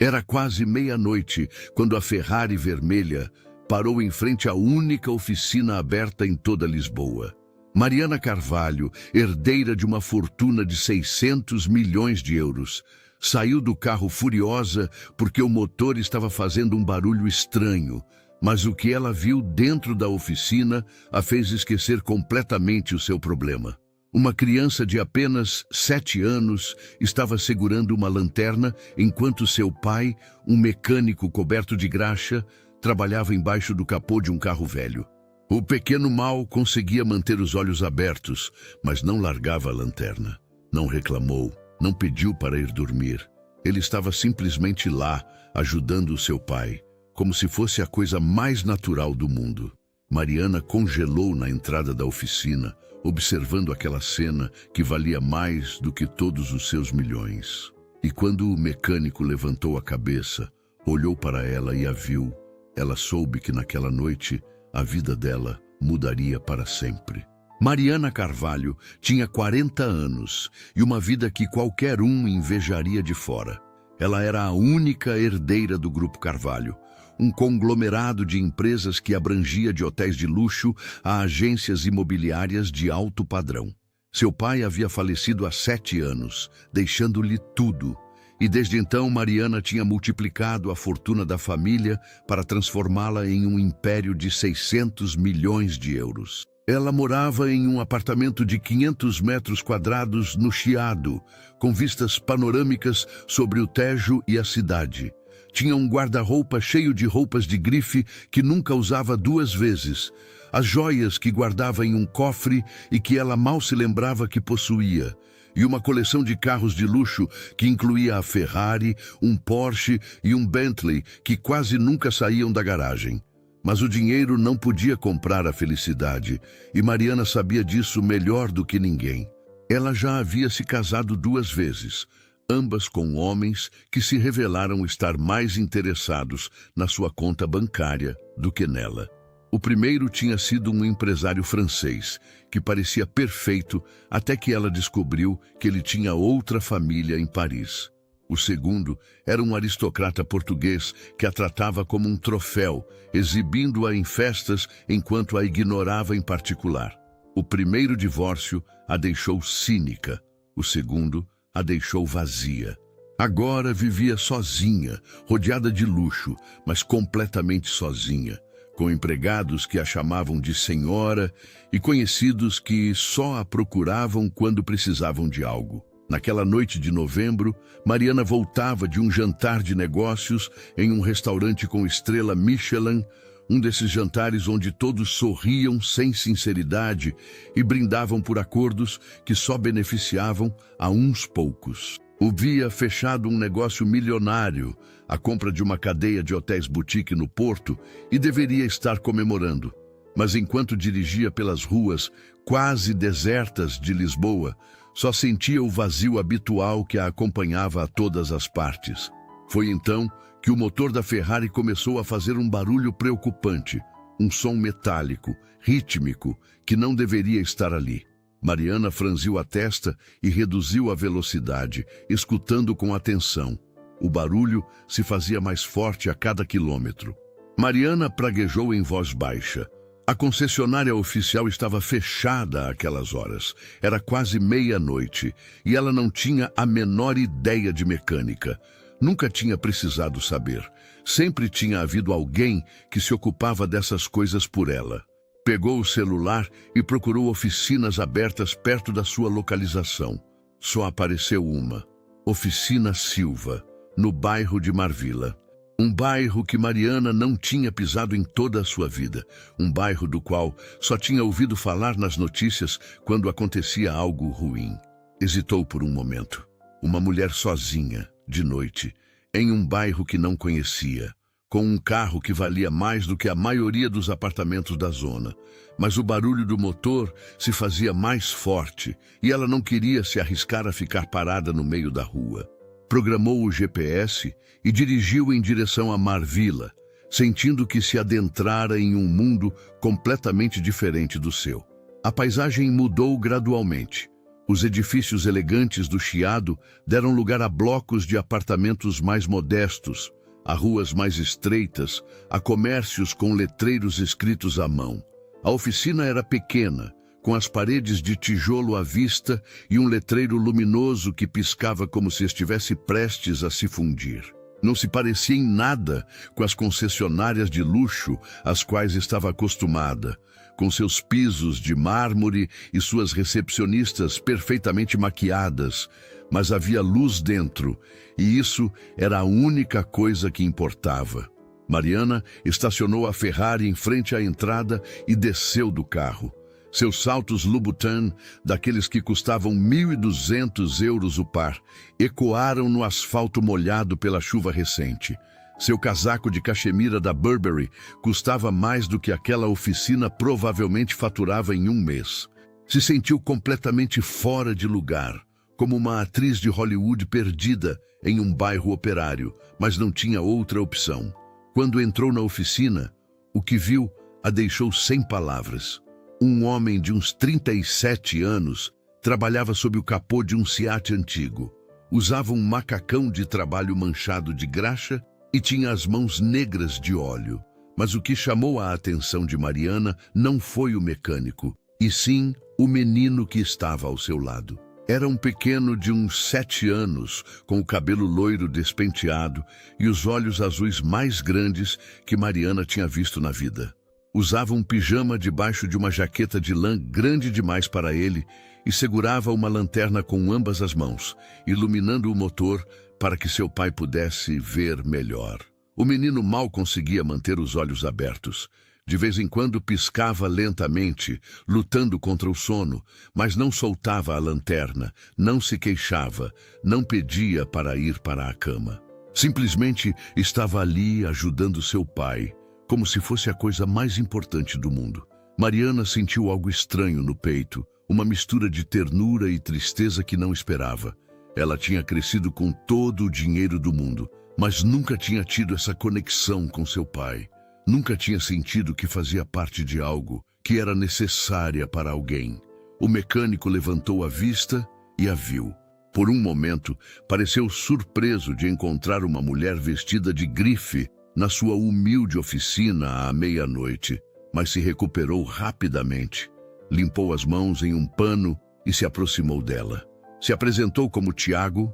Era quase meia-noite quando a Ferrari vermelha parou em frente à única oficina aberta em toda Lisboa. Mariana Carvalho, herdeira de uma fortuna de 600 milhões de euros, saiu do carro furiosa porque o motor estava fazendo um barulho estranho, mas o que ela viu dentro da oficina a fez esquecer completamente o seu problema. Uma criança de apenas 7 anos estava segurando uma lanterna enquanto seu pai, um mecânico coberto de graxa, trabalhava embaixo do capô de um carro velho. O pequeno mal conseguia manter os olhos abertos, mas não largava a lanterna. Não reclamou, não pediu para ir dormir. Ele estava simplesmente lá, ajudando o seu pai, como se fosse a coisa mais natural do mundo. Mariana congelou na entrada da oficina, observando aquela cena que valia mais do que todos os seus milhões. E quando o mecânico levantou a cabeça, olhou para ela e a viu, ela soube que naquela noite a vida dela mudaria para sempre. Mariana Carvalho tinha 40 anos e uma vida que qualquer um invejaria de fora. Ela era a única herdeira do Grupo Carvalho, um conglomerado de empresas que abrangia de hotéis de luxo a agências imobiliárias de alto padrão. Seu pai havia falecido há 7 anos, deixando-lhe tudo. E desde então Mariana tinha multiplicado a fortuna da família para transformá-la em um império de 600 milhões de euros. Ela morava em um apartamento de 500 metros quadrados no Chiado, com vistas panorâmicas sobre o Tejo e a cidade. Tinha um guarda-roupa cheio de roupas de grife que nunca usava 2 vezes, as joias que guardava em um cofre e que ela mal se lembrava que possuía, e uma coleção de carros de luxo que incluía a Ferrari, um Porsche e um Bentley que quase nunca saíam da garagem. Mas o dinheiro não podia comprar a felicidade, e Mariana sabia disso melhor do que ninguém. Ela já havia se casado 2 vezes, ambas com homens que se revelaram estar mais interessados na sua conta bancária do que nela. O primeiro tinha sido um empresário francês, que parecia perfeito até que ela descobriu que ele tinha outra família em Paris. O segundo era um aristocrata português que a tratava como um troféu, exibindo-a em festas enquanto a ignorava em particular. O primeiro divórcio a deixou cínica, o segundo a deixou vazia. Agora vivia sozinha, rodeada de luxo, mas completamente sozinha, com empregados que a chamavam de senhora e conhecidos que só a procuravam quando precisavam de algo. Naquela noite de novembro, Mariana voltava de um jantar de negócios em um restaurante com estrela Michelin, um desses jantares onde todos sorriam sem sinceridade e brindavam por acordos que só beneficiavam a uns poucos. Havia fechado um negócio milionário, a compra de uma cadeia de hotéis boutique no Porto, e deveria estar comemorando. Mas enquanto dirigia pelas ruas quase desertas de Lisboa, só sentia o vazio habitual que a acompanhava a todas as partes. Foi então que o motor da Ferrari começou a fazer um barulho preocupante, um som metálico, rítmico, que não deveria estar ali. Mariana franziu a testa e reduziu a velocidade, escutando com atenção. O barulho se fazia mais forte a cada quilômetro. Mariana praguejou em voz baixa. A concessionária oficial estava fechada àquelas horas. Era quase meia-noite e ela não tinha a menor ideia de mecânica. Nunca tinha precisado saber. Sempre tinha havido alguém que se ocupava dessas coisas por ela. Pegou o celular e procurou oficinas abertas perto da sua localização. Só apareceu uma: Oficina Silva, no bairro de Marvila. Um bairro que Mariana não tinha pisado em toda a sua vida. Um bairro do qual só tinha ouvido falar nas notícias quando acontecia algo ruim. Hesitou por um momento. Uma mulher sozinha, de noite, em um bairro que não conhecia, com um carro que valia mais do que a maioria dos apartamentos da zona. Mas o barulho do motor se fazia mais forte e ela não queria se arriscar a ficar parada no meio da rua. Programou o GPS e dirigiu em direção a Marvila, sentindo que se adentrara em um mundo completamente diferente do seu. A paisagem mudou gradualmente. Os edifícios elegantes do Chiado deram lugar a blocos de apartamentos mais modestos, a ruas mais estreitas, a comércios com letreiros escritos à mão. A oficina era pequena, com as paredes de tijolo à vista e um letreiro luminoso que piscava como se estivesse prestes a se fundir. Não se parecia em nada com as concessionárias de luxo às quais estava acostumada, com seus pisos de mármore e suas recepcionistas perfeitamente maquiadas, mas havia luz dentro, e isso era a única coisa que importava. Mariana estacionou a Ferrari em frente à entrada e desceu do carro. Seus saltos Louboutin, daqueles que custavam 1.200 euros o par, ecoaram no asfalto molhado pela chuva recente. Seu casaco de cachemira da Burberry custava mais do que aquela oficina provavelmente faturava em um mês. Se sentiu completamente fora de lugar, como uma atriz de Hollywood perdida em um bairro operário, mas não tinha outra opção. Quando entrou na oficina, o que viu a deixou sem palavras. Um homem de uns 37 anos trabalhava sob o capô de um Seat antigo. Usava um macacão de trabalho manchado de graxa e tinha as mãos negras de óleo. Mas o que chamou a atenção de Mariana não foi o mecânico, e sim o menino que estava ao seu lado. Era um pequeno de uns 7 anos, com o cabelo loiro despenteado e os olhos azuis mais grandes que Mariana tinha visto na vida. Usava um pijama debaixo de uma jaqueta de lã grande demais para ele e segurava uma lanterna com ambas as mãos, iluminando o motor para que seu pai pudesse ver melhor. O menino mal conseguia manter os olhos abertos. De vez em quando piscava lentamente, lutando contra o sono, mas não soltava a lanterna, não se queixava, não pedia para ir para a cama. Simplesmente estava ali ajudando seu pai, como se fosse a coisa mais importante do mundo. Mariana sentiu algo estranho no peito, uma mistura de ternura e tristeza que não esperava. Ela tinha crescido com todo o dinheiro do mundo, mas nunca tinha tido essa conexão com seu pai. Nunca tinha sentido que fazia parte de algo que era necessária para alguém. O mecânico levantou a vista e a viu. Por um momento, pareceu surpreso de encontrar uma mulher vestida de grife na sua humilde oficina à meia-noite, mas se recuperou rapidamente. Limpou as mãos em um pano e se aproximou dela. Se apresentou como Tiago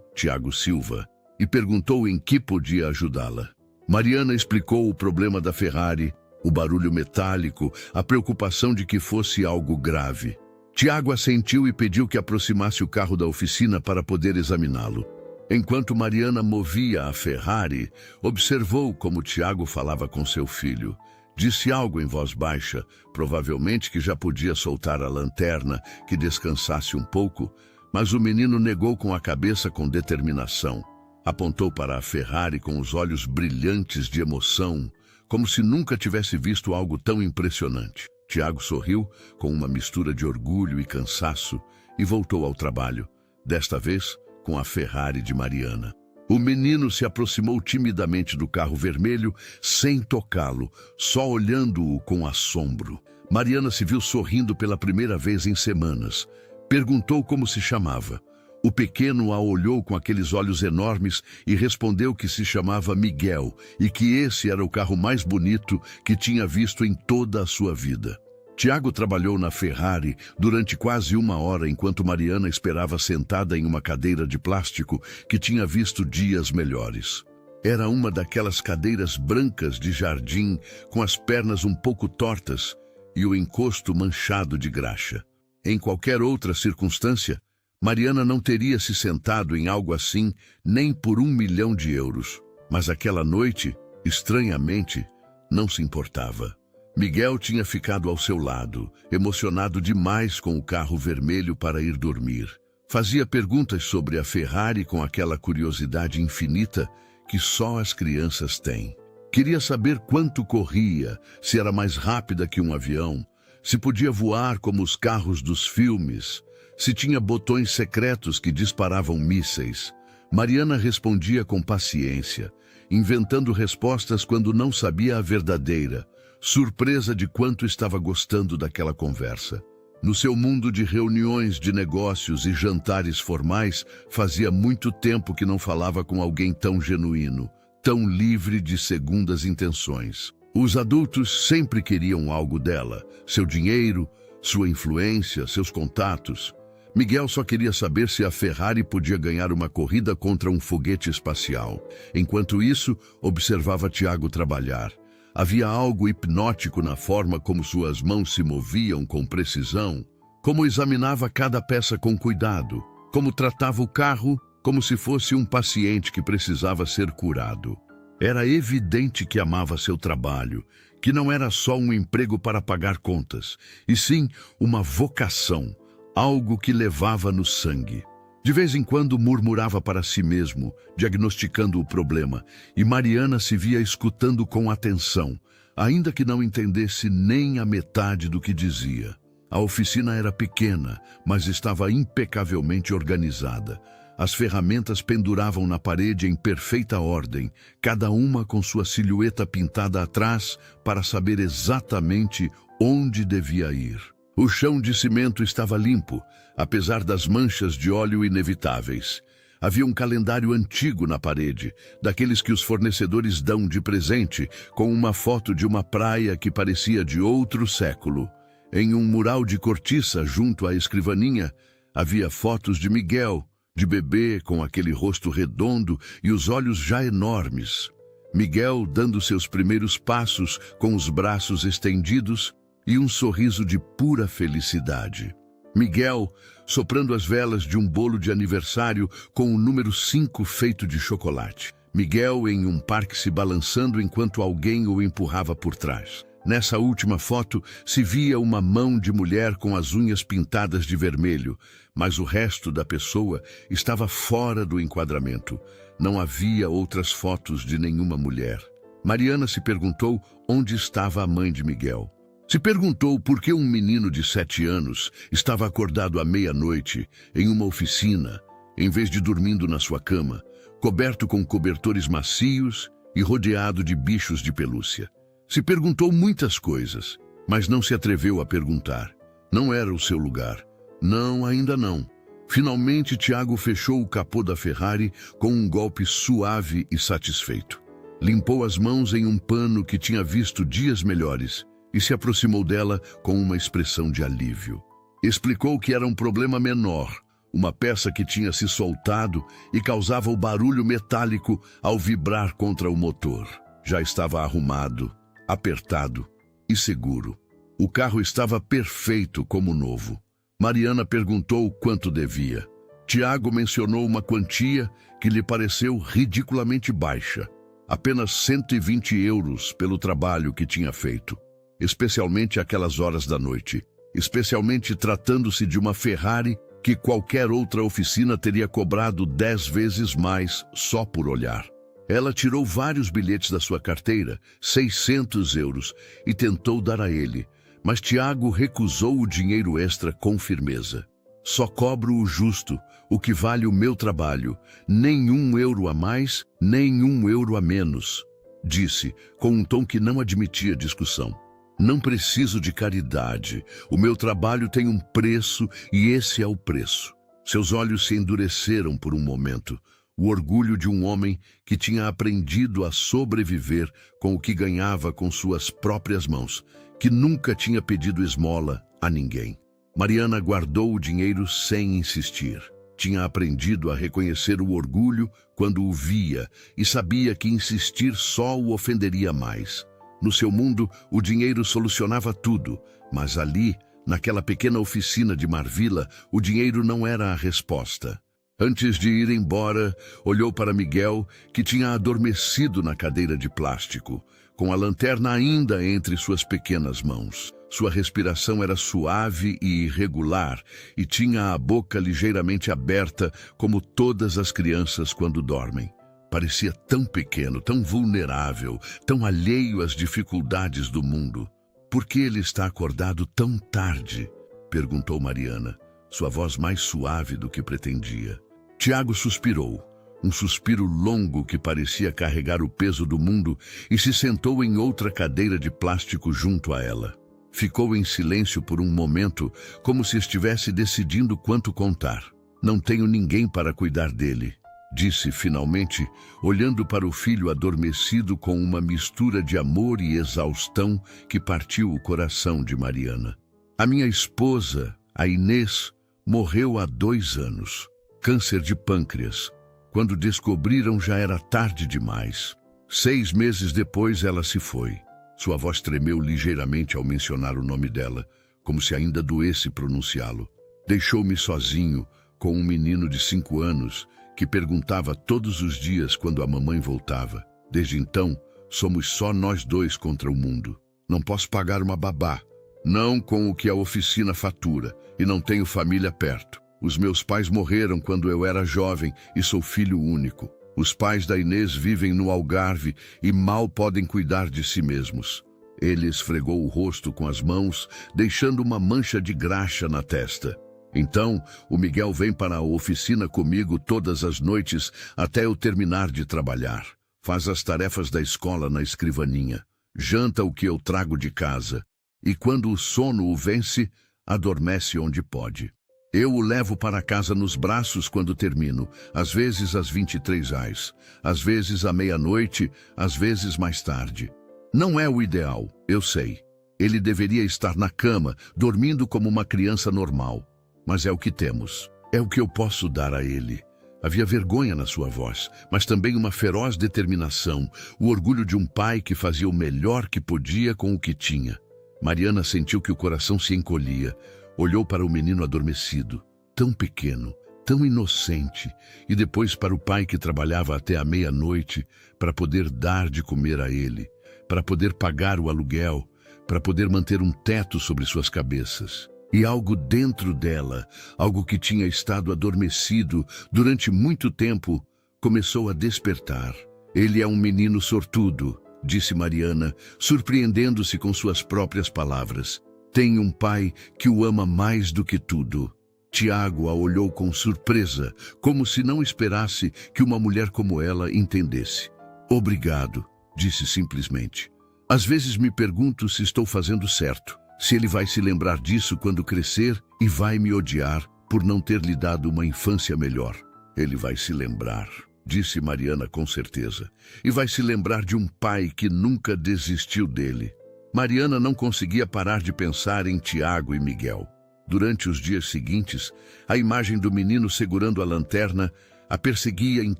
Silva, e perguntou em que podia ajudá-la. Mariana explicou o problema da Ferrari, o barulho metálico, a preocupação de que fosse algo grave. Tiago assentiu e pediu que aproximasse o carro da oficina para poder examiná-lo. Enquanto Mariana movia a Ferrari, observou como Tiago falava com seu filho. Disse algo em voz baixa, provavelmente que já podia soltar a lanterna, que descansasse um pouco, mas o menino negou com a cabeça com determinação. Apontou para a Ferrari com os olhos brilhantes de emoção, como se nunca tivesse visto algo tão impressionante. Tiago sorriu com uma mistura de orgulho e cansaço e voltou ao trabalho, desta vez com a Ferrari de Mariana. O menino se aproximou timidamente do carro vermelho, sem tocá-lo, só olhando-o com assombro. Mariana se viu sorrindo pela primeira vez em semanas. Perguntou como se chamava. O pequeno a olhou com aqueles olhos enormes e respondeu que se chamava Miguel e que esse era o carro mais bonito que tinha visto em toda a sua vida. Tiago trabalhou na Ferrari durante quase 1 hora enquanto Mariana esperava sentada em uma cadeira de plástico que tinha visto dias melhores. Era uma daquelas cadeiras brancas de jardim com as pernas um pouco tortas e o encosto manchado de graxa. Em qualquer outra circunstância, Mariana não teria se sentado em algo assim nem por 1 milhão de euros. Mas aquela noite, estranhamente, não se importava. Miguel tinha ficado ao seu lado, emocionado demais com o carro vermelho para ir dormir. Fazia perguntas sobre a Ferrari com aquela curiosidade infinita que só as crianças têm. Queria saber quanto corria, se era mais rápida que um avião, se podia voar como os carros dos filmes, se tinha botões secretos que disparavam mísseis. Mariana respondia com paciência, inventando respostas quando não sabia a verdadeira, surpresa de quanto estava gostando daquela conversa. No seu mundo de reuniões de negócios e jantares formais, fazia muito tempo que não falava com alguém tão genuíno, tão livre de segundas intenções. Os adultos sempre queriam algo dela, seu dinheiro, sua influência, seus contatos. Miguel só queria saber se a Ferrari podia ganhar uma corrida contra um foguete espacial. Enquanto isso, observava Tiago trabalhar. Havia algo hipnótico na forma como suas mãos se moviam com precisão, como examinava cada peça com cuidado, como tratava o carro como se fosse um paciente que precisava ser curado. Era evidente que amava seu trabalho, que não era só um emprego para pagar contas, e sim uma vocação, algo que levava no sangue. De vez em quando murmurava para si mesmo, diagnosticando o problema, e Mariana se via escutando com atenção, ainda que não entendesse nem a metade do que dizia. A oficina era pequena, mas estava impecavelmente organizada. As ferramentas penduravam na parede em perfeita ordem, cada uma com sua silhueta pintada atrás para saber exatamente onde devia ir. O chão de cimento estava limpo, apesar das manchas de óleo inevitáveis. Havia um calendário antigo na parede, daqueles que os fornecedores dão de presente, com uma foto de uma praia que parecia de outro século. Em um mural de cortiça junto à escrivaninha, havia fotos de Miguel, de bebê com aquele rosto redondo e os olhos já enormes. Miguel dando seus primeiros passos com os braços estendidos e um sorriso de pura felicidade. Miguel soprando as velas de um bolo de aniversário com o número 5 feito de chocolate. Miguel em um parque se balançando enquanto alguém o empurrava por trás. Nessa última foto se via uma mão de mulher com as unhas pintadas de vermelho, mas o resto da pessoa estava fora do enquadramento. Não havia outras fotos de nenhuma mulher. Mariana se perguntou onde estava a mãe de Miguel. Se perguntou por que um menino de 7 anos estava acordado à meia-noite em uma oficina, em vez de dormindo na sua cama, coberto com cobertores macios e rodeado de bichos de pelúcia. Se perguntou muitas coisas, mas não se atreveu a perguntar. Não era o seu lugar. Não, ainda não. Finalmente, Tiago fechou o capô da Ferrari com um golpe suave e satisfeito. Limpou as mãos em um pano que tinha visto dias melhores e se aproximou dela com uma expressão de alívio. Explicou que era um problema menor, uma peça que tinha se soltado e causava o barulho metálico ao vibrar contra o motor. Já estava arrumado, apertado e seguro. O carro estava perfeito como novo. Mariana perguntou quanto devia. Tiago mencionou uma quantia que lhe pareceu ridiculamente baixa. Apenas 120 euros pelo trabalho que tinha feito. Especialmente aquelas horas da noite. Especialmente tratando-se de uma Ferrari que qualquer outra oficina teria cobrado 10 vezes mais só por olhar. Ela tirou vários bilhetes da sua carteira, 600 euros, e tentou dar a ele, mas Tiago recusou o dinheiro extra com firmeza. Só cobro o justo, o que vale o meu trabalho, nem 1 euro a mais, nem 1 euro a menos, disse, com um tom que não admitia discussão. Não preciso de caridade, o meu trabalho tem um preço e esse é o preço. Seus olhos se endureceram por um momento. O orgulho de um homem que tinha aprendido a sobreviver com o que ganhava com suas próprias mãos, que nunca tinha pedido esmola a ninguém. Mariana guardou o dinheiro sem insistir. Tinha aprendido a reconhecer o orgulho quando o via e sabia que insistir só o ofenderia mais. No seu mundo, o dinheiro solucionava tudo, mas ali, naquela pequena oficina de Marvila, o dinheiro não era a resposta. Antes de ir embora, olhou para Miguel, que tinha adormecido na cadeira de plástico, com a lanterna ainda entre suas pequenas mãos. Sua respiração era suave e irregular, e tinha a boca ligeiramente aberta, como todas as crianças quando dormem. Parecia tão pequeno, tão vulnerável, tão alheio às dificuldades do mundo. Por que ele está acordado tão tarde? Perguntou Mariana, sua voz mais suave do que pretendia. Tiago suspirou, um suspiro longo que parecia carregar o peso do mundo, e se sentou em outra cadeira de plástico junto a ela. Ficou em silêncio por um momento, como se estivesse decidindo quanto contar. Não tenho ninguém para cuidar dele, disse finalmente, olhando para o filho adormecido com uma mistura de amor e exaustão que partiu o coração de Mariana. A minha esposa, a Inês, morreu há 2 anos. Câncer de pâncreas. Quando descobriram, já era tarde demais. 6 meses depois, ela se foi. Sua voz tremeu ligeiramente ao mencionar o nome dela, como se ainda doesse pronunciá-lo. Deixou-me sozinho, com um menino de 5 anos, que perguntava todos os dias quando a mamãe voltava. Desde então, somos só nós 2 contra o mundo. Não posso pagar uma babá, não com o que a oficina fatura, e não tenho família perto. Os meus pais morreram quando eu era jovem e sou filho único. Os pais da Inês vivem no Algarve e mal podem cuidar de si mesmos. Ele esfregou o rosto com as mãos, deixando uma mancha de graxa na testa. Então, o Miguel vem para a oficina comigo todas as noites até eu terminar de trabalhar. Faz as tarefas da escola na escrivaninha. Janta o que eu trago de casa. E quando o sono o vence, adormece onde pode. Eu o levo para casa nos braços quando termino, às vezes às 23h, às vezes à meia-noite, às vezes mais tarde. Não é o ideal, eu sei. Ele deveria estar na cama, dormindo como uma criança normal. Mas é o que temos. É o que eu posso dar a ele. Havia vergonha na sua voz, mas também uma feroz determinação, o orgulho de um pai que fazia o melhor que podia com o que tinha. Mariana sentiu que o coração se encolhia. Olhou para o menino adormecido, tão pequeno, tão inocente, e depois para o pai que trabalhava até a meia-noite para poder dar de comer a ele, para poder pagar o aluguel, para poder manter um teto sobre suas cabeças. E algo dentro dela, algo que tinha estado adormecido durante muito tempo, começou a despertar. Ele é um menino sortudo, disse Mariana, surpreendendo-se com suas próprias palavras. Tem um pai que o ama mais do que tudo. Tiago a olhou com surpresa, como se não esperasse que uma mulher como ela entendesse. Obrigado, disse simplesmente. Às vezes me pergunto se estou fazendo certo, se ele vai se lembrar disso quando crescer e vai me odiar por não ter lhe dado uma infância melhor. Ele vai se lembrar, disse Mariana com certeza, e vai se lembrar de um pai que nunca desistiu dele. Mariana não conseguia parar de pensar em Tiago e Miguel. Durante os dias seguintes, a imagem do menino segurando a lanterna a perseguia em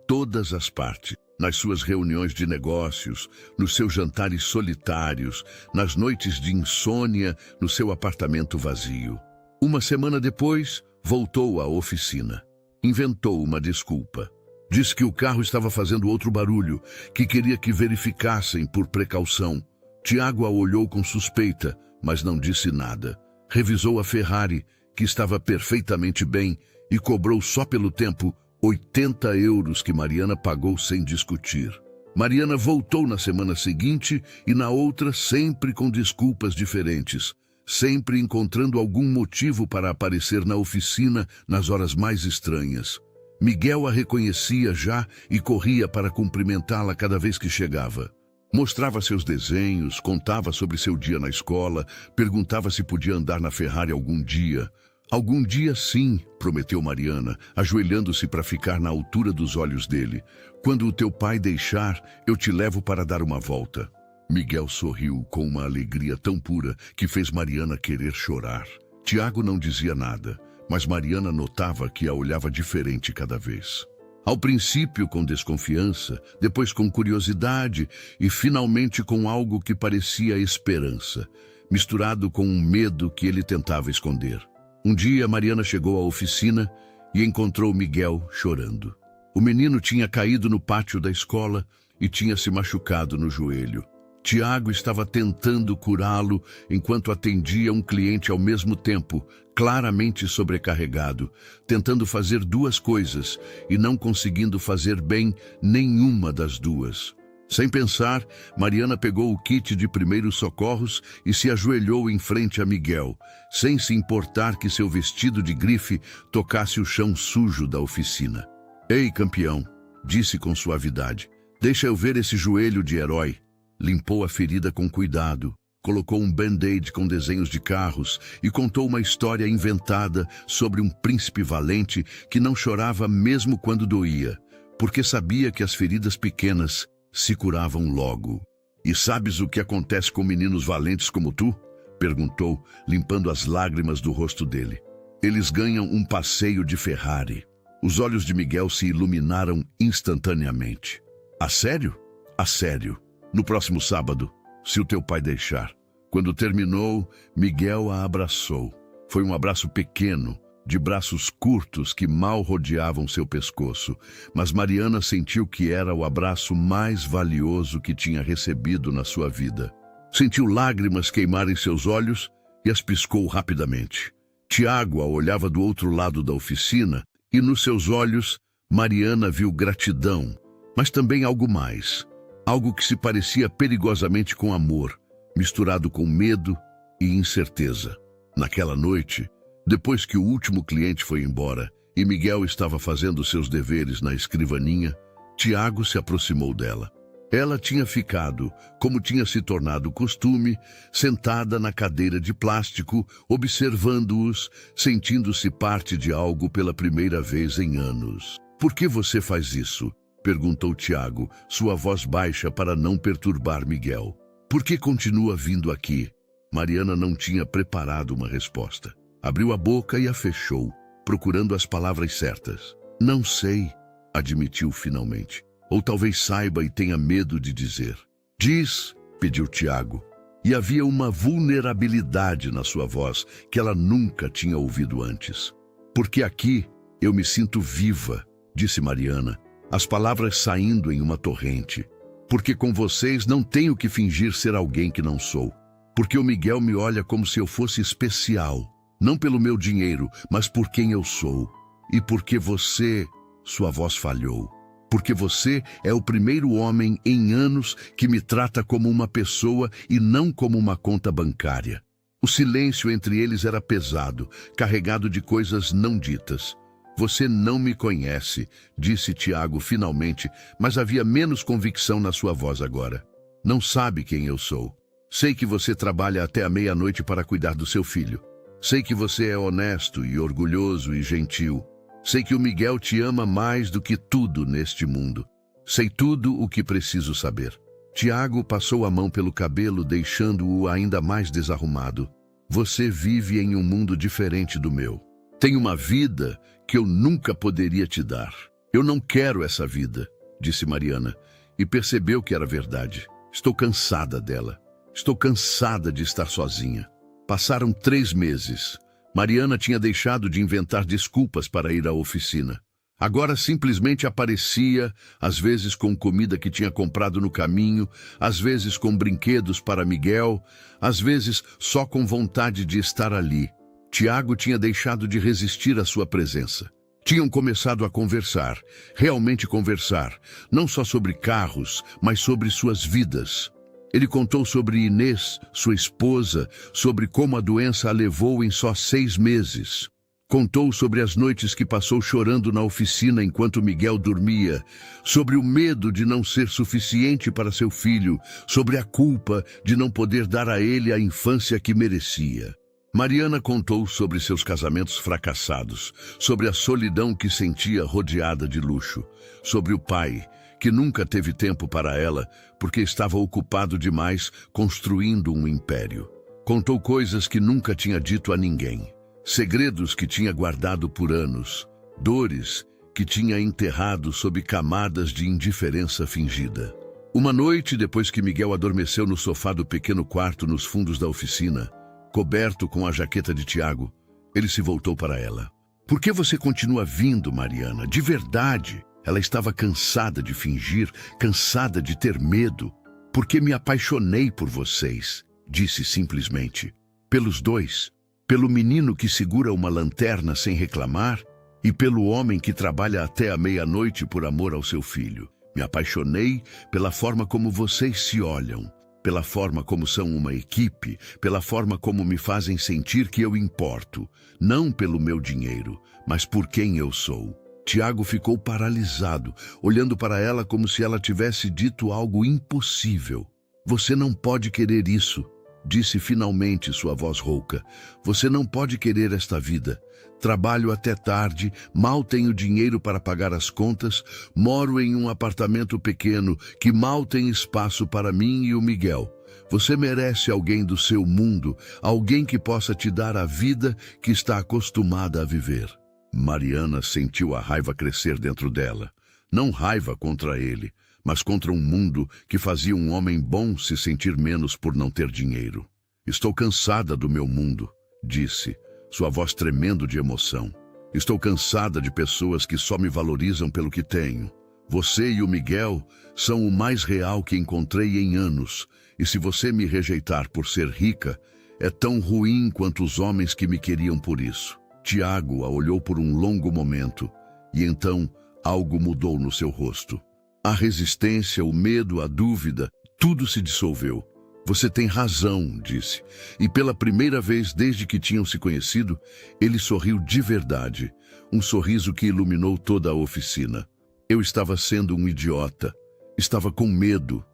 todas as partes. Nas suas reuniões de negócios, nos seus jantares solitários, nas noites de insônia, no seu apartamento vazio. Uma semana depois, voltou à oficina. Inventou uma desculpa. Disse que o carro estava fazendo outro barulho, que queria que verificassem por precaução. Tiago a olhou com suspeita, mas não disse nada. Revisou a Ferrari, que estava perfeitamente bem, e cobrou só pelo tempo 80 euros que Mariana pagou sem discutir. Mariana voltou na semana seguinte e na outra sempre com desculpas diferentes, sempre encontrando algum motivo para aparecer na oficina nas horas mais estranhas. Miguel a reconhecia já e corria para cumprimentá-la cada vez que chegava. Mostrava seus desenhos, contava sobre seu dia na escola, perguntava se podia andar na Ferrari algum dia. Algum dia sim, prometeu Mariana, ajoelhando-se para ficar na altura dos olhos dele. Quando o teu pai deixar, eu te levo para dar uma volta. Miguel sorriu com uma alegria tão pura que fez Mariana querer chorar. Tiago não dizia nada, mas Mariana notava que a olhava diferente cada vez. Ao princípio com desconfiança, depois com curiosidade e finalmente com algo que parecia esperança, misturado com um medo que ele tentava esconder. Um dia Mariana chegou à oficina e encontrou Miguel chorando. O menino tinha caído no pátio da escola e tinha se machucado no joelho. Tiago estava tentando curá-lo enquanto atendia um cliente ao mesmo tempo, claramente sobrecarregado, tentando fazer 2 coisas e não conseguindo fazer bem nenhuma das 2. Sem pensar, Mariana pegou o kit de primeiros socorros e se ajoelhou em frente a Miguel, sem se importar que seu vestido de grife tocasse o chão sujo da oficina. Ei, campeão, disse com suavidade, deixa eu ver esse joelho de herói. Limpou a ferida com cuidado, colocou um band-aid com desenhos de carros e contou uma história inventada sobre um príncipe valente que não chorava mesmo quando doía, porque sabia que as feridas pequenas se curavam logo. "E sabes o que acontece com meninos valentes como tu?" perguntou, limpando as lágrimas do rosto dele. "Eles ganham um passeio de Ferrari." Os olhos de Miguel se iluminaram instantaneamente. "A sério?" "A sério. No próximo sábado, se o teu pai deixar." Quando terminou, Miguel a abraçou. Foi um abraço pequeno, de braços curtos que mal rodeavam seu pescoço, mas Mariana sentiu que era o abraço mais valioso que tinha recebido na sua vida. Sentiu lágrimas queimarem seus olhos e as piscou rapidamente. Tiago a olhava do outro lado da oficina e nos seus olhos Mariana viu gratidão, mas também algo mais, algo que se parecia perigosamente com amor, misturado com medo e incerteza. Naquela noite, depois que o último cliente foi embora e Miguel estava fazendo seus deveres na escrivaninha, Tiago se aproximou dela. Ela tinha ficado, como tinha se tornado costume, sentada na cadeira de plástico, observando-os, sentindo-se parte de algo pela primeira vez em anos. "Por que você faz isso?" perguntou Tiago, sua voz baixa para não perturbar Miguel. "Por que continua vindo aqui?" Mariana não tinha preparado uma resposta. Abriu a boca e a fechou, procurando as palavras certas. "Não sei", admitiu finalmente. "Ou talvez saiba e tenha medo de dizer." "Diz", pediu Tiago, e havia uma vulnerabilidade na sua voz que ela nunca tinha ouvido antes. "Porque aqui eu me sinto viva", disse Mariana, as palavras saindo em uma torrente. "Porque com vocês não tenho que fingir ser alguém que não sou. Porque o Miguel me olha como se eu fosse especial, não pelo meu dinheiro, mas por quem eu sou. E porque você..." Sua voz falhou. "Porque você é o primeiro homem em anos que me trata como uma pessoa e não como uma conta bancária." O silêncio entre eles era pesado, carregado de coisas não ditas. "Você não me conhece", disse Tiago finalmente, mas havia menos convicção na sua voz agora. "Não sabe quem eu sou. Sei que você trabalha até a meia-noite para cuidar do seu filho. Sei que você é honesto e orgulhoso e gentil. Sei que o Miguel te ama mais do que tudo neste mundo. Sei tudo o que preciso saber." Tiago passou a mão pelo cabelo, deixando-o ainda mais desarrumado. "Você vive em um mundo diferente do meu. Tem uma vida que eu nunca poderia te dar. Eu não quero essa vida", disse Mariana, e percebeu que era verdade. "Estou cansada dela. Estou cansada de estar sozinha." Passaram 3 meses. Mariana tinha deixado de inventar desculpas para ir à oficina. Agora simplesmente aparecia, às vezes com comida que tinha comprado no caminho, às vezes com brinquedos para Miguel, às vezes só com vontade de estar ali. Tiago tinha deixado de resistir à sua presença. Tinham começado a conversar, realmente conversar, não só sobre carros, mas sobre suas vidas. Ele contou sobre Inês, sua esposa, sobre como a doença a levou em só 6 meses. Contou sobre as noites que passou chorando na oficina enquanto Miguel dormia, sobre o medo de não ser suficiente para seu filho, sobre a culpa de não poder dar a ele a infância que merecia. Mariana contou sobre seus casamentos fracassados, sobre a solidão que sentia rodeada de luxo, sobre o pai, que nunca teve tempo para ela porque estava ocupado demais construindo um império. Contou coisas que nunca tinha dito a ninguém, segredos que tinha guardado por anos, dores que tinha enterrado sob camadas de indiferença fingida. Uma noite, depois que Miguel adormeceu no sofá do pequeno quarto nos fundos da oficina, coberto com a jaqueta de Tiago, ele se voltou para ela. "Por que você continua vindo, Mariana? De verdade." Ela estava cansada de fingir, cansada de ter medo. "Porque me apaixonei por vocês", disse simplesmente. "Pelos dois. Pelo menino que segura uma lanterna sem reclamar e pelo homem que trabalha até a meia-noite por amor ao seu filho. Me apaixonei pela forma como vocês se olham, pela forma como são uma equipe, pela forma como me fazem sentir que eu importo, não pelo meu dinheiro, mas por quem eu sou." Tiago ficou paralisado, olhando para ela como se ela tivesse dito algo impossível. "Você não pode querer isso", disse finalmente sua voz rouca. Você não pode querer esta vida. Trabalho até tarde, mal tenho dinheiro para pagar as contas, moro em um apartamento pequeno que mal tem espaço para mim e o Miguel. Você merece alguém do seu mundo, alguém que possa te dar a vida que está acostumada a viver. Mariana sentiu a raiva crescer dentro dela. Não raiva contra ele, mas contra um mundo que fazia um homem bom se sentir menos por não ter dinheiro. Estou cansada do meu mundo, disse, sua voz tremendo de emoção. Estou cansada de pessoas que só me valorizam pelo que tenho. Você e o Miguel são o mais real que encontrei em anos, e se você me rejeitar por ser rica, é tão ruim quanto os homens que me queriam por isso. Tiago a olhou por um longo momento, e então algo mudou no seu rosto. A resistência, o medo, a dúvida, tudo se dissolveu. Você tem razão, disse, e pela primeira vez desde que tinham se conhecido, ele sorriu de verdade, um sorriso que iluminou toda a oficina. Eu estava sendo um idiota, estava com medo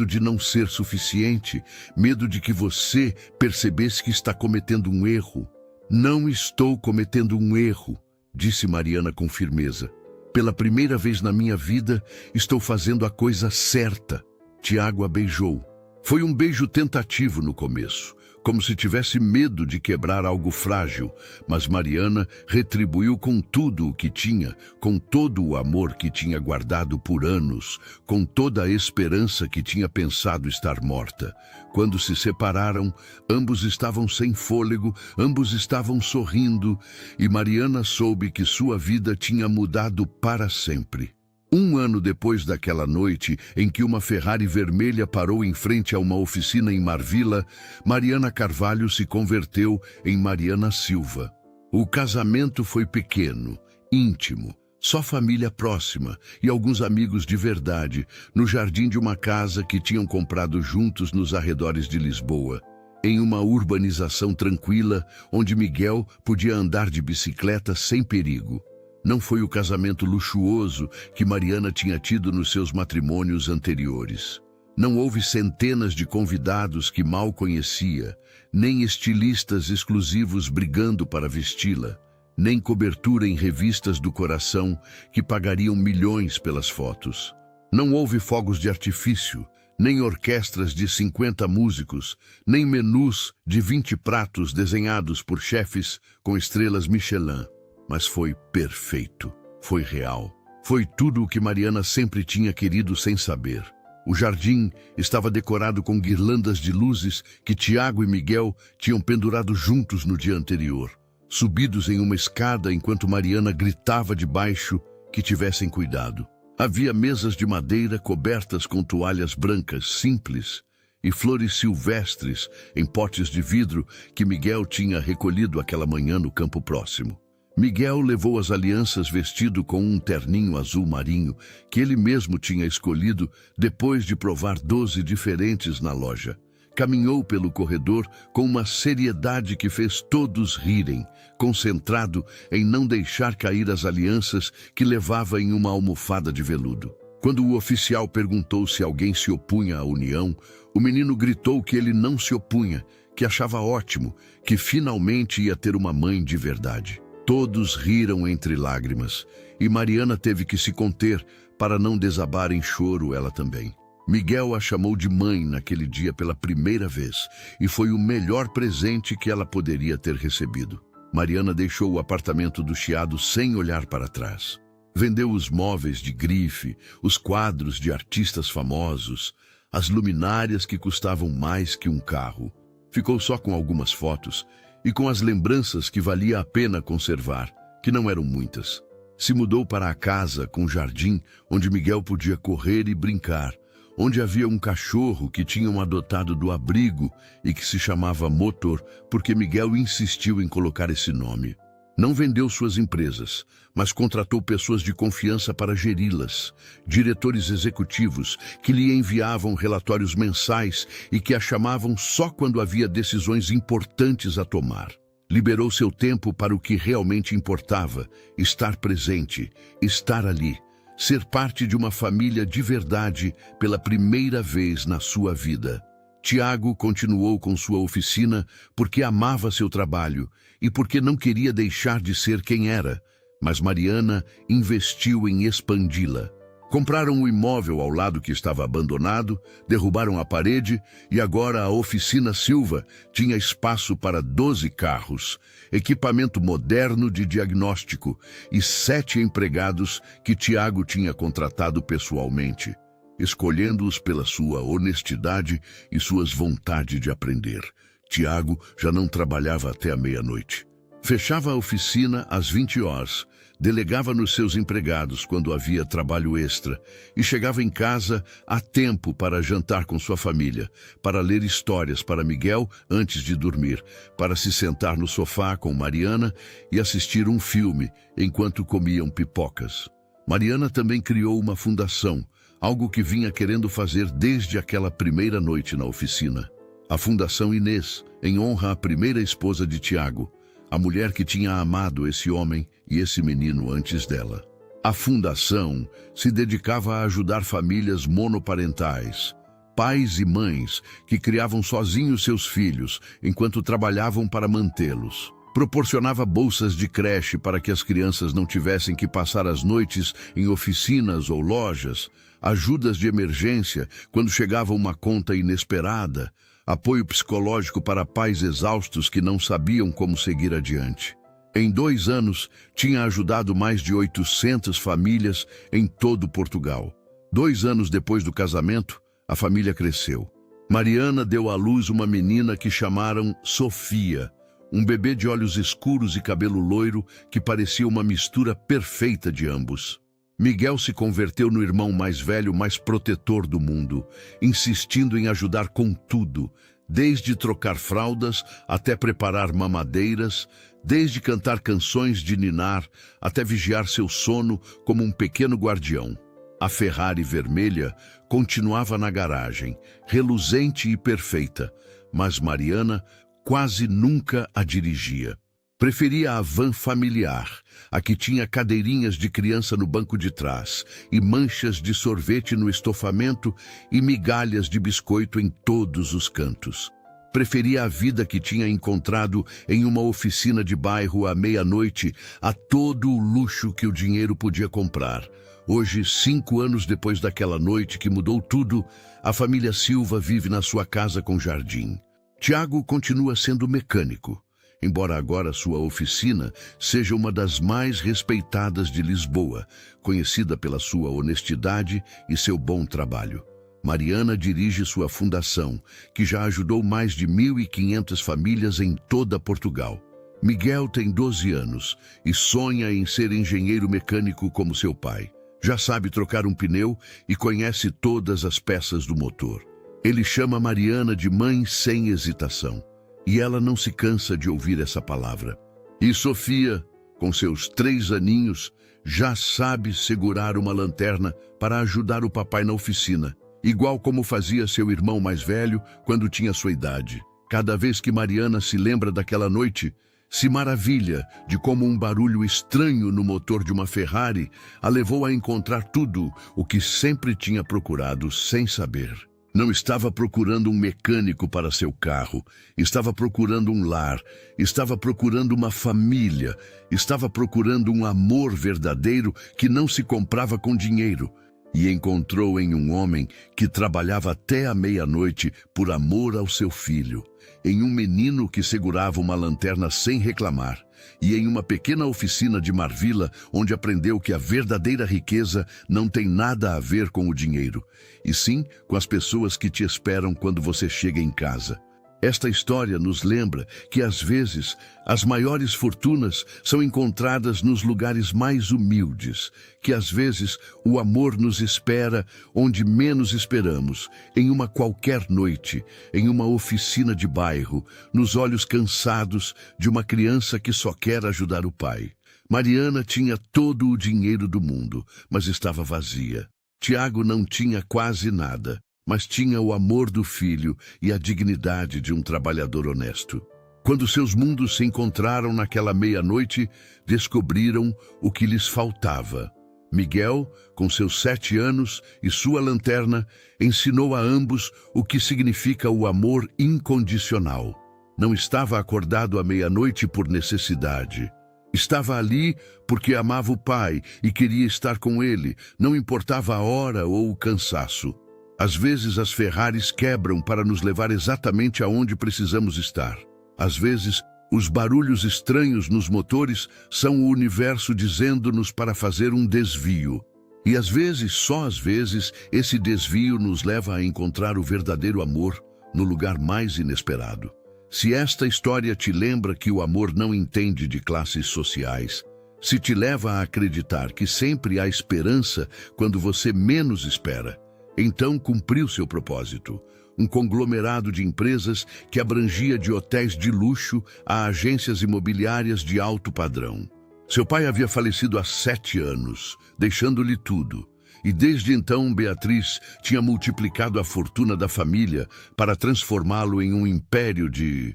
de não ser suficiente, medo de que você percebesse que está cometendo um erro. Não estou cometendo um erro, disse Mariana com firmeza. Pela primeira vez na minha vida, estou fazendo a coisa certa. Tiago a beijou. Foi um beijo tentativo no começo, como se tivesse medo de quebrar algo frágil, mas Mariana retribuiu com tudo o que tinha, com todo o amor que tinha guardado por anos, com toda a esperança que tinha pensado estar morta. Quando se separaram, ambos estavam sem fôlego, ambos estavam sorrindo, e Mariana soube que sua vida tinha mudado para sempre. 1 ano depois daquela noite em que uma Ferrari vermelha parou em frente a uma oficina em Marvila, Mariana Carvalho se converteu em Mariana Silva. O casamento foi pequeno, íntimo, só família próxima e alguns amigos de verdade, no jardim de uma casa que tinham comprado juntos nos arredores de Lisboa, em uma urbanização tranquila onde Miguel podia andar de bicicleta sem perigo. Não foi o casamento luxuoso que Mariana tinha tido nos seus matrimônios anteriores. Não houve centenas de convidados que mal conhecia, nem estilistas exclusivos brigando para vesti-la, nem cobertura em revistas do coração que pagariam milhões pelas fotos. Não houve fogos de artifício, nem orquestras de 50 músicos, nem menus de 20 pratos desenhados por chefes com estrelas Michelin. Mas foi perfeito, foi real, foi tudo o que Mariana sempre tinha querido sem saber. O jardim estava decorado com guirlandas de luzes que Tiago e Miguel tinham pendurado juntos no dia anterior, subidos em uma escada enquanto Mariana gritava de baixo que tivessem cuidado. Havia mesas de madeira cobertas com toalhas brancas simples e flores silvestres em potes de vidro que Miguel tinha recolhido aquela manhã no campo próximo. Miguel levou as alianças vestido com um terninho azul marinho que ele mesmo tinha escolhido depois de provar 12 diferentes na loja. Caminhou pelo corredor com uma seriedade que fez todos rirem, concentrado em não deixar cair as alianças que levava em uma almofada de veludo. Quando o oficial perguntou se alguém se opunha à união, o menino gritou que ele não se opunha, que achava ótimo, que finalmente ia ter uma mãe de verdade. Todos riram entre lágrimas, e Mariana teve que se conter para não desabar em choro ela também. Miguel a chamou de mãe naquele dia pela primeira vez, e foi o melhor presente que ela poderia ter recebido. Mariana deixou o apartamento do Chiado sem olhar para trás. Vendeu os móveis de grife, os quadros de artistas famosos, as luminárias que custavam mais que um carro. Ficou só com algumas fotos, e com as lembranças que valia a pena conservar, que não eram muitas. Se mudou para a casa com jardim onde Miguel podia correr e brincar, onde havia um cachorro que tinham adotado do abrigo e que se chamava Motor, porque Miguel insistiu em colocar esse nome. Não vendeu suas empresas, mas contratou pessoas de confiança para geri-las, diretores executivos que lhe enviavam relatórios mensais e que a chamavam só quando havia decisões importantes a tomar. Liberou seu tempo para o que realmente importava, estar presente, estar ali, ser parte de uma família de verdade pela primeira vez na sua vida. Tiago continuou com sua oficina porque amava seu trabalho e porque não queria deixar de ser quem era, mas Mariana investiu em expandi-la. Compraram um imóvel ao lado que estava abandonado, derrubaram a parede e agora a oficina Silva tinha espaço para 12 carros, equipamento moderno de diagnóstico e 7 empregados que Tiago tinha contratado pessoalmente, escolhendo-os pela sua honestidade e suas vontade de aprender. Tiago já não trabalhava até a meia-noite. Fechava a oficina às 20 horas, delegava nos seus empregados quando havia trabalho extra e chegava em casa a tempo para jantar com sua família, para ler histórias para Miguel antes de dormir, para se sentar no sofá com Mariana e assistir um filme enquanto comiam pipocas. Mariana também criou uma fundação, algo que vinha querendo fazer desde aquela primeira noite na oficina. A Fundação Inês, em honra à primeira esposa de Tiago, a mulher que tinha amado esse homem e esse menino antes dela. A fundação se dedicava a ajudar famílias monoparentais, pais e mães que criavam sozinhos seus filhos enquanto trabalhavam para mantê-los. Proporcionava bolsas de creche para que as crianças não tivessem que passar as noites em oficinas ou lojas, ajudas de emergência quando chegava uma conta inesperada, apoio psicológico para pais exaustos que não sabiam como seguir adiante. Em 2 anos, tinha ajudado mais de 800 famílias em todo Portugal. 2 anos depois do casamento, a família cresceu. Mariana deu à luz uma menina que chamaram Sofia, um bebê de olhos escuros e cabelo loiro que parecia uma mistura perfeita de ambos. Miguel se converteu no irmão mais velho, mais protetor do mundo, insistindo em ajudar com tudo, desde trocar fraldas até preparar mamadeiras, desde cantar canções de ninar até vigiar seu sono como um pequeno guardião. A Ferrari vermelha continuava na garagem, reluzente e perfeita, mas Mariana quase nunca a dirigia. Preferia a van familiar, a que tinha cadeirinhas de criança no banco de trás e manchas de sorvete no estofamento e migalhas de biscoito em todos os cantos. Preferia a vida que tinha encontrado em uma oficina de bairro à meia-noite a todo o luxo que o dinheiro podia comprar. Hoje, 5 anos depois daquela noite que mudou tudo, a família Silva vive na sua casa com jardim. Tiago continua sendo mecânico, embora agora sua oficina seja uma das mais respeitadas de Lisboa, conhecida pela sua honestidade e seu bom trabalho. Mariana dirige sua fundação, que já ajudou mais de 1.500 famílias em toda Portugal. Miguel tem 12 anos e sonha em ser engenheiro mecânico como seu pai. Já sabe trocar um pneu e conhece todas as peças do motor. Ele chama Mariana de mãe sem hesitação. E ela não se cansa de ouvir essa palavra. E Sofia, com seus 3 aninhos, já sabe segurar uma lanterna para ajudar o papai na oficina, igual como fazia seu irmão mais velho quando tinha sua idade. Cada vez que Mariana se lembra daquela noite, se maravilha de como um barulho estranho no motor de uma Ferrari a levou a encontrar tudo o que sempre tinha procurado sem saber. Não estava procurando um mecânico para seu carro, estava procurando um lar, estava procurando uma família, estava procurando um amor verdadeiro que não se comprava com dinheiro. E encontrou em um homem que trabalhava até a meia-noite por amor ao seu filho, em um menino que segurava uma lanterna sem reclamar, e em uma pequena oficina de Marvila, onde aprendeu que a verdadeira riqueza não tem nada a ver com o dinheiro, e sim com as pessoas que te esperam quando você chega em casa. Esta história nos lembra que, às vezes, as maiores fortunas são encontradas nos lugares mais humildes, que, às vezes, o amor nos espera onde menos esperamos, em uma qualquer noite, em uma oficina de bairro, nos olhos cansados de uma criança que só quer ajudar o pai. Mariana tinha todo o dinheiro do mundo, mas estava vazia. Tiago não tinha quase nada, mas tinha o amor do filho e a dignidade de um trabalhador honesto. Quando seus mundos se encontraram naquela meia-noite, descobriram o que lhes faltava: Miguel, com seus 7 anos e sua lanterna, ensinou a ambos o que significa o amor incondicional. Não estava acordado à meia-noite por necessidade. Estava ali porque amava o pai e queria estar com ele, não importava a hora ou o cansaço. Às vezes as Ferraris quebram para nos levar exatamente aonde precisamos estar. Às vezes, os barulhos estranhos nos motores são o universo dizendo-nos para fazer um desvio. E às vezes, só às vezes, esse desvio nos leva a encontrar o verdadeiro amor no lugar mais inesperado. Se esta história te lembra que o amor não entende de classes sociais, se te leva a acreditar que sempre há esperança quando você menos espera, então cumpriu seu propósito. Um conglomerado de empresas que abrangia de hotéis de luxo a agências imobiliárias de alto padrão. Seu pai havia falecido há 7 anos, deixando-lhe tudo. E desde então Beatriz tinha multiplicado a fortuna da família para transformá-lo em um império de